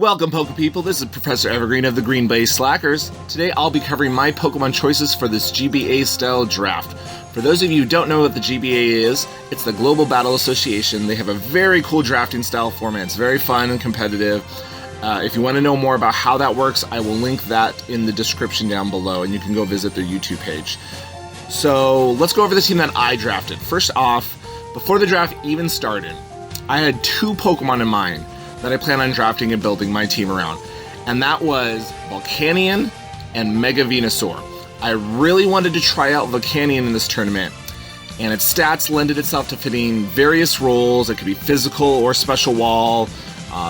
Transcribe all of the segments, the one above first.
Welcome, Poke People. This is Professor Evergreen of the Green Bay Slackers. Today I'll be covering my Pokemon choices for this GBA-style draft. For those of you who don't know what the GBA is, it's the Global Battle Association. They have a very cool drafting style format. It's very fun and competitive. If you want to know more about how that works, I will link that in the description down below, and you can go visit their YouTube page. So let's go over the team that I drafted. First off, before the draft even started, I had two Pokemon in mind that I plan on drafting and building my team around, and that was Volcanion and Mega Venusaur. I really wanted to try out Volcanion in this tournament, and its stats lended itself to fitting various roles. It could be physical or special wall,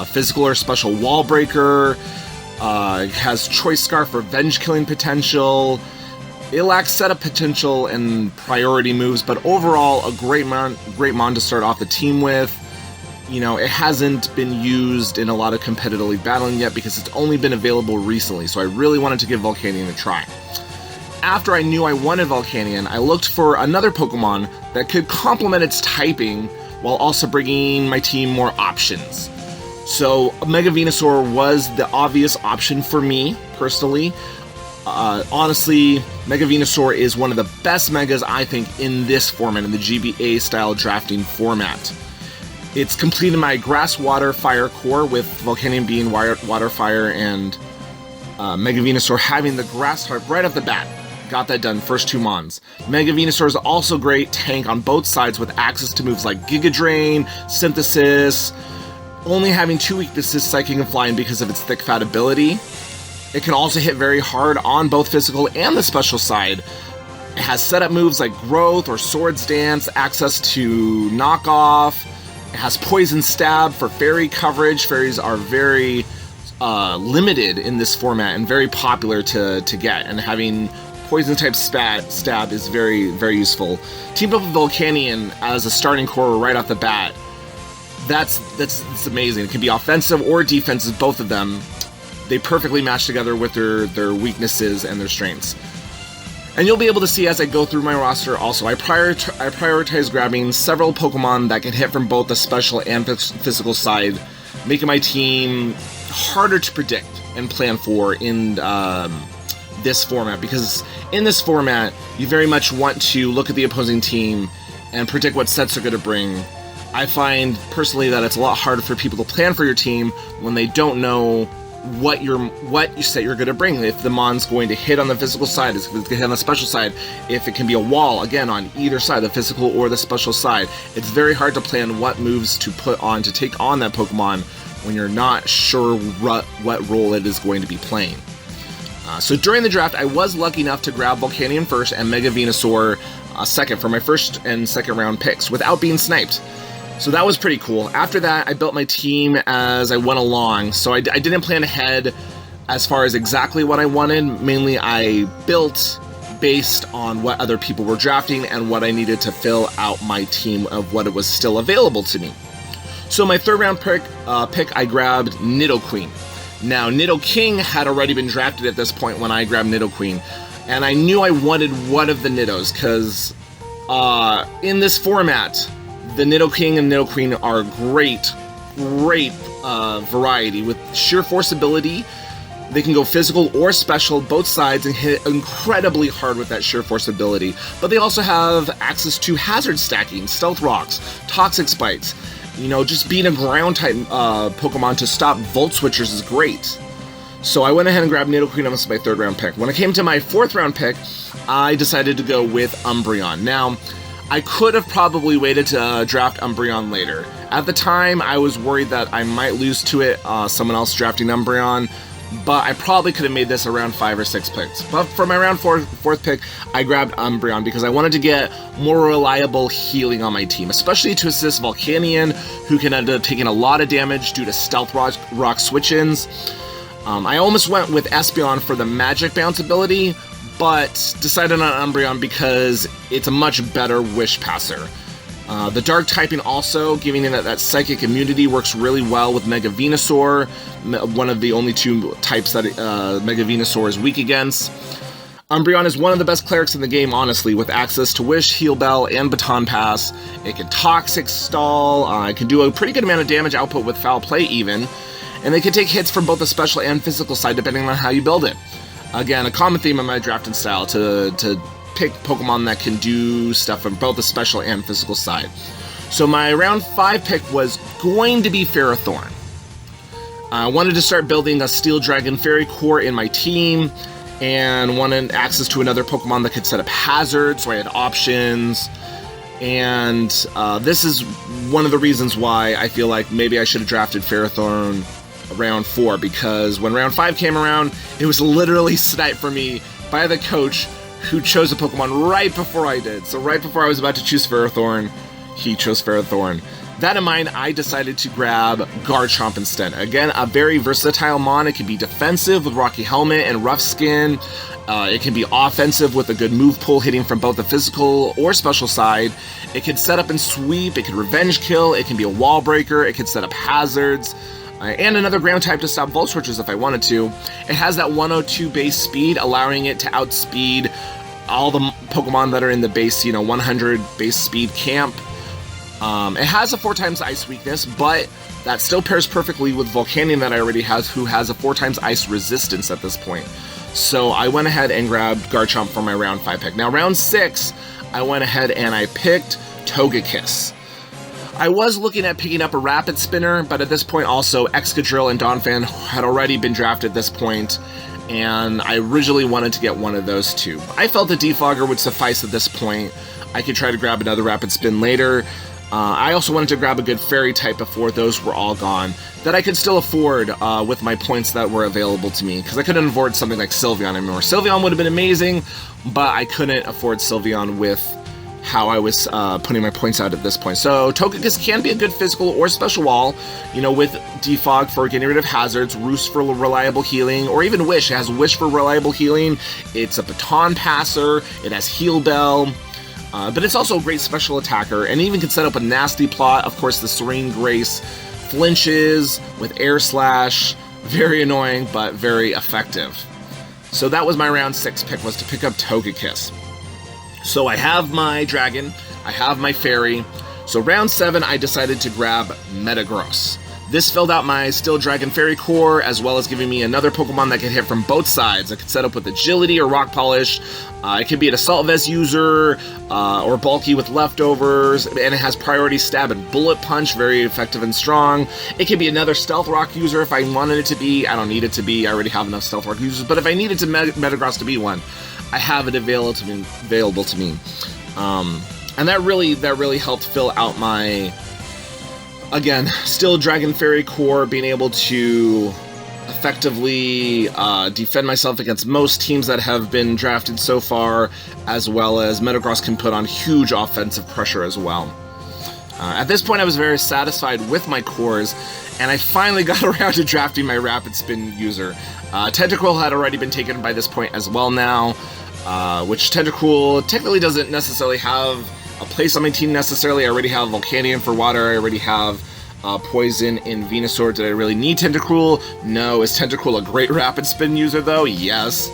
physical or special wall breaker. It has Choice Scarf revenge killing potential. It lacks setup potential and priority moves, but overall a great mon to start off the team with. You know, it hasn't been used in a lot of competitive league battling yet because it's only been available recently, so I really wanted to give Volcanion a try. After I knew I wanted Volcanion, I looked for another Pokemon that could complement its typing while also bringing my team more options. So Mega Venusaur was the obvious option for me, personally. Honestly, Mega Venusaur is one of the best Megas, I think, in this format, in the GBA-style drafting format. It's completed my Grass, Water, Fire core, with Volcanion being Water, Fire, and Mega Venusaur having the Grass type right off the bat. Got that done, first two Mons. Mega Venusaur is also great tank on both sides with access to moves like Giga Drain, Synthesis, only having two weaknesses, Psychic and Flying, because of its thick fat ability. It can also hit very hard on both physical and the special side. It has setup moves like Growth or Swords Dance, access to Knockoff. It has Poison Stab for fairy coverage. Fairies are very limited in this format and very popular to get, and having Poison type stab is very, very useful. Teamed up with Volcanion as a starting core right off the bat, that's amazing. It can be offensive or defensive, both of them. They perfectly match together with their weaknesses and their strengths. And you'll be able to see as I go through my roster also, I prioritize grabbing several Pokemon that can hit from both the special and physical side, making my team harder to predict and plan for in this format, because in this format, you very much want to look at the opposing team and predict what sets they're going to bring. I find, personally, that it's a lot harder for people to plan for your team when they don't know what you set you're going to bring. If the Mon's going to hit on the physical side, if it's going to hit on the special side, if it can be a wall, again, on either side, the physical or the special side. It's very hard to plan what moves to put on to take on that Pokemon when you're not sure what role it is going to be playing. So during the draft, I was lucky enough to grab Volcanion first and Mega Venusaur second for my first and second round picks without being sniped. So that was pretty cool. After that, I built my team as I went along. So I didn't plan ahead as far as exactly what I wanted. Mainly, I built based on what other people were drafting and what I needed to fill out my team of what it was still available to me. So my third round pick, I grabbed Nidoqueen. Now, Nidoking had already been drafted at this point when I grabbed Nidoqueen. And I knew I wanted one of the Nidos, because in this format, the Nidoking and Nidoqueen are great variety. With sheer force ability, they can go physical or special, both sides, and hit incredibly hard with that sheer force ability. But they also have access to hazard stacking, stealth rocks, toxic spikes. You know, just being a ground type Pokemon to stop Volt Switchers is great. So I went ahead and grabbed Nidoqueen as my third round pick. When it came to my fourth round pick, I decided to go with Umbreon. Now, I could have probably waited to draft Umbreon later. At the time, I was worried that I might lose to it, someone else drafting Umbreon, but I probably could have made this around 5 or 6 picks. But for my round fourth pick, I grabbed Umbreon because I wanted to get more reliable healing on my team, especially to assist Volcanion, who can end up taking a lot of damage due to stealth rock switch-ins. I almost went with Espeon for the magic bounce ability, but decided on Umbreon because it's a much better wish passer. The dark typing also, giving it that psychic immunity, works really well with Mega Venusaur, one of the only two types that Mega Venusaur is weak against. Umbreon is one of the best clerics in the game, honestly, with access to Wish, Heal Bell, and Baton Pass. It can Toxic Stall, it can do a pretty good amount of damage output with Foul Play even, and they can take hits from both the special and physical side depending on how you build it. Again, a common theme in my drafting style to pick Pokemon that can do stuff from both the special and physical side. So my round 5 pick was going to be Ferrothorn. I wanted to start building a Steel Dragon Fairy core in my team, and wanted access to another Pokemon that could set up hazards, so I had options. And this is one of the reasons why I feel like maybe I should have drafted Ferrothorn round 4, because when round 5 came around, it was literally sniped for me by the coach who chose a Pokemon right before I did. So right before I was about to choose Ferrothorn, he chose Ferrothorn. That in mind, I decided to grab Garchomp instead. Again, a very versatile mon. It can be defensive with Rocky Helmet and Rough Skin. It can be offensive with a good move pull hitting from both the physical or special side. It can set up and sweep. It can revenge kill. It can be a wall breaker. It can set up hazards. And another ground type to stop Volt Switches if I wanted to. It has that 102 base speed, allowing it to outspeed all the Pokemon that are in the base, 100 base speed camp. It has a 4x ice weakness, but that still pairs perfectly with Volcanion that I already have, who has a 4x ice resistance at this point. So I went ahead and grabbed Garchomp for my round 5 pick. Now round 6, I went ahead and I picked Togekiss. I was looking at picking up a Rapid Spinner, but at this point also Excadrill and Donphan had already been drafted at this point, and I originally wanted to get one of those two. I felt the Defogger would suffice at this point. I could try to grab another Rapid Spin later. I also wanted to grab a good Fairy type before those were all gone, that I could still afford with my points that were available to me, because I couldn't afford something like Sylveon anymore. Sylveon would have been amazing, but I couldn't afford Sylveon with how I was putting my points out at this point. So Togekiss can be a good physical or special wall, with Defog for getting rid of hazards, Roost for reliable healing, or even Wish. It has Wish for reliable healing. It's a Baton Passer. It has Heal Bell. But it's also a great special attacker, and even can set up a nasty plot. Of course, the Serene Grace flinches with Air Slash. Very annoying, but very effective. So that was my round 6 pick, was to pick up Togekiss. So I have my Dragon, I have my Fairy. So round 7, I decided to grab Metagross. This filled out my Steel Dragon Fairy core, as well as giving me another Pokemon that could hit from both sides. I could set up with Agility or Rock Polish. It could be an Assault Vest user, or bulky with leftovers, and it has Priority Stab and Bullet Punch, very effective and strong. It could be another Stealth Rock user if I wanted it to be. I don't need it to be, I already have enough Stealth Rock users, but if I needed to Metagross to be one, I have it available to me. And that really helped fill out my, again, Steel Dragon Fairy core, being able to effectively defend myself against most teams that have been drafted so far, as well as Metagross can put on huge offensive pressure as well. At this point, I was very satisfied with my cores, and I finally got around to drafting my Rapid Spin user. Tentacruel had already been taken by this point as well now, which Tentacruel technically doesn't necessarily have a place on my team necessarily. I already have Volcanion for water, I already have Poison in Venusaur. Did I really need Tentacruel? No. Is Tentacruel a great Rapid Spin user though? Yes.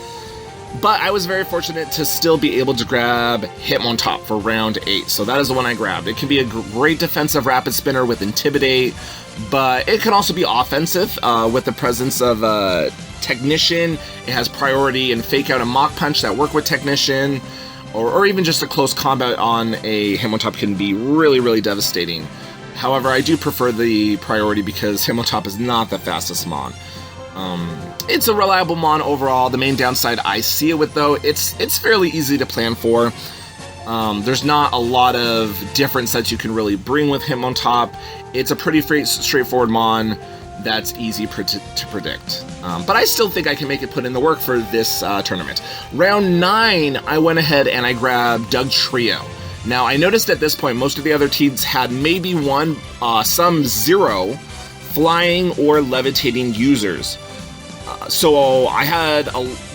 But I was very fortunate to still be able to grab Hitmontop for round 8, so that is the one I grabbed. It can be a great defensive Rapid Spinner with Intimidate, but it can also be offensive with the presence of Technician. It has Priority and Fake Out and Mach Punch that work with Technician, or even just a close combat on a Hitmontop can be really devastating. However, I do prefer the Priority because Hitmontop is not the fastest mon. It's a reliable mon overall. The main downside I see it with, though, it's fairly easy to plan for. There's not a lot of different sets you can really bring with Hitmontop. It's a pretty straightforward mon that's easy to predict. But I still think I can make it put in the work for this tournament. Round 9, I went ahead and I grabbed Dugtrio. Now, I noticed at this point most of the other teams had maybe one, some 0 flying or levitating users. So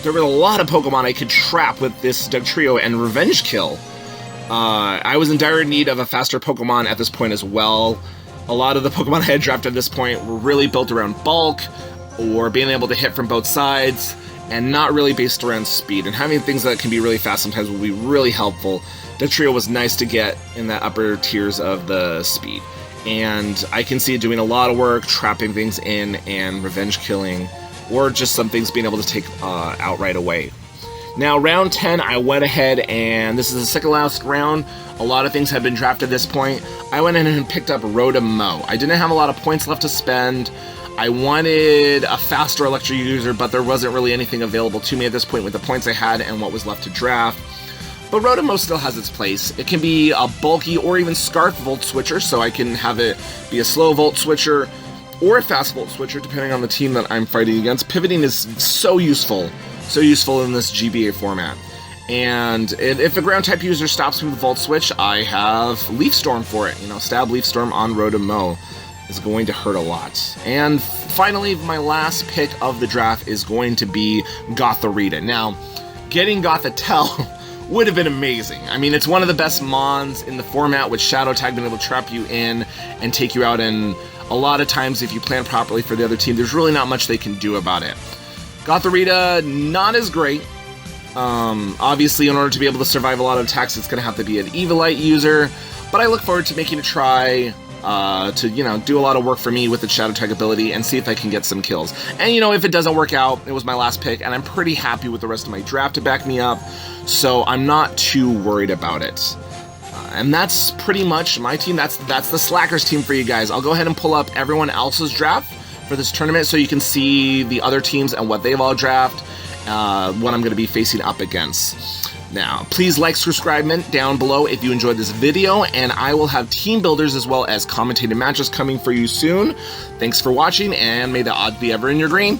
there were a lot of Pokemon I could trap with this Dugtrio and Revenge Kill. I was in dire need of a faster Pokemon at this point as well. A lot of the Pokemon I had drafted at this point were really built around bulk, or being able to hit from both sides, and not really based around speed. And having things that can be really fast sometimes will be really helpful. Dugtrio was nice to get in the upper tiers of the speed. and I can see it doing a lot of work, trapping things in and revenge killing, or just some things being able to take out right away. Now, round 10, I went ahead, and this is the second last round. A lot of things have been drafted at this point. I went in and picked up Rotom. I didn't have a lot of points left to spend. I wanted a faster electric user, but there wasn't really anything available to me at this point with the points I had and what was left to draft. But Rotom still has its place. It can be a bulky or even scarf Volt Switcher, so I can have it be a slow Volt Switcher or a fast Volt Switcher, depending on the team that I'm fighting against. Pivoting is so useful in this GBA format. And if a ground type user stops me with Volt Switch, I have Leaf Storm for it. Stab Leaf Storm on Rotom is going to hurt a lot. And finally, my last pick of the draft is going to be Gothorita. Now, getting Gothitelle would have been amazing. I mean, it's one of the best mons in the format, with Shadow Tag being able to trap you in and take you out, and a lot of times if you plan properly for the other team, there's really not much they can do about it. Gothorita, not as great. Obviously, in order to be able to survive a lot of attacks, it's going to have to be an Evilite user, but I look forward to making a try to, do a lot of work for me with the Shadow Tag ability and see if I can get some kills. And, if it doesn't work out, it was my last pick, and I'm pretty happy with the rest of my draft to back me up, so I'm not too worried about it. And that's pretty much my team. That's the Slackers team for you guys. I'll go ahead and pull up everyone else's draft for this tournament so you can see the other teams and what they've all drafted, what I'm going to be facing up against. Now, please like, subscribe down below if you enjoyed this video, and I will have team builders as well as commentated matches coming for you soon. Thanks for watching, and may the odds be ever in your green.